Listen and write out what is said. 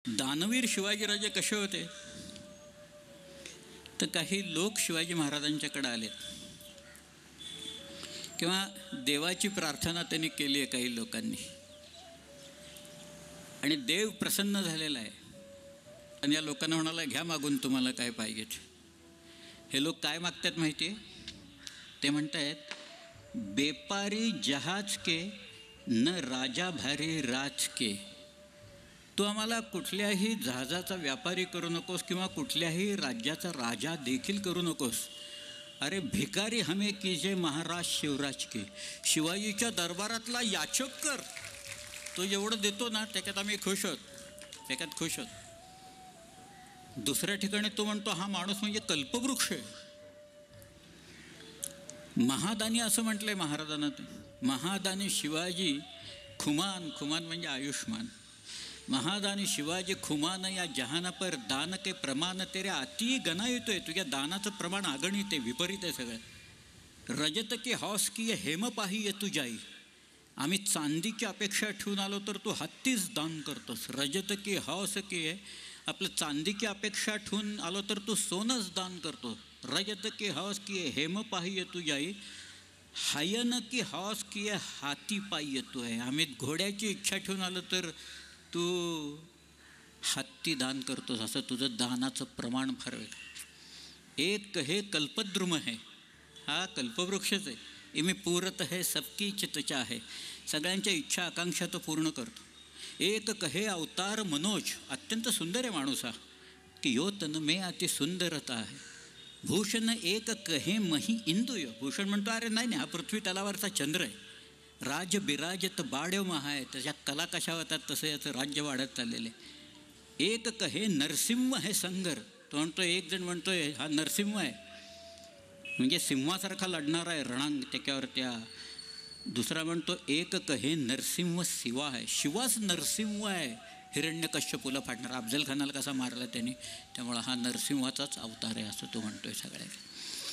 दानवीर शिवाजीराजे कसे होते तर काही लोक शिवाजी महाराजांच्याकडे आलेत किंवा देवाची प्रार्थना त्यांनी केली आहे काही लोकांनी आणि देव प्रसन्न झालेला आहे आणि या लोकांना म्हणाला घ्या मागून तुम्हाला काय पाहिजे. हे लोक काय मागतात माहिती आहे? ते म्हणतात बेपारी जहाज के न राजा भारी राज के. तू आम्हाला कुठल्याही जहाजाचा व्यापारी करू नकोस किंवा कुठल्याही राज्याचा राजा देखील करू नकोस. अरे भिकारी हमें कीजे महाराज शिवराज के. शिवाजीच्या दरबारातला याचक कर. तो एवढं देतो ना त्याच्यात आम्ही खुश आहोत, त्याच्यात खुश आहोत. दुसऱ्या ठिकाणी तो म्हणतो हा माणूस म्हणजे कल्पवृक्ष आहे. महादानी असं म्हटलंय महाराजांना. ते महादानी शिवाजी खुमान, खुमान म्हणजे आयुष्मान. महादानी शिवाजी खुमान या जहाना पर दान के प्रमाण तेरे अति गणा येतोय. तुझ्या दानाचं प्रमाण अगणित आहे, विपरीत आहे सगळं. रजत के हौस की हेम पाही ये तू जाई. आम्ही चांदीची अपेक्षा ठेवून आलो तर तू हत्तीच दान करतोस. रजत की हौस की आहे, आपलं चांदीची अपेक्षा ठेवून आलो तर तू सोनंच दान करतो. रजत की हौस की हेम पाही ये तू जाई. हायन की हौस की हाती पायी येतो आहे. आम्ही घोड्याची इच्छा ठेवून आलो तर तू हत्ती दान करतोस. असं तुझं दानाचं प्रमाण फार वेगळं. एक हे कल्पद्रुम आहे, हा कल्पवृक्षच आहे. इमी पूरत है सबकी चितचा आहे. सगळ्यांच्या इच्छा आकांक्षा तो पूर्ण करतो. एक कहे अवतार मनोज, अत्यंत सुंदर आहे माणूस हा. की यो तन मे अति सुंदरता आहे. भूषण एक कहे मही इंदुय. भूषण म्हणतो अरे नाही नाही, हा पृथ्वी तलावरचा चंद्र आहे. राज बिराजत बाड्य महा आहे. त्याच्या कला कशा होतात तसं याचं राज्य वाढत चाललेलं आहे. एक कहे नरसिंह हे संगर. तो म्हणतो, एक जण म्हणतोय हा नरसिंह आहे म्हणजे सिंहासारखा लढणारा आहे रणांग त्याच्यावर त्या. दुसरा म्हणतो एक कहे नरसिंह शिवा आहे. शिवाच नरसिंह आहे. हिरण्यकश्यपूला फाडणारा, अफजल खानाला कसा मारला त्यांनी, त्यामुळं हा नरसिंहाचाच अवतार आहे असं तो म्हणतोय सगळ्या.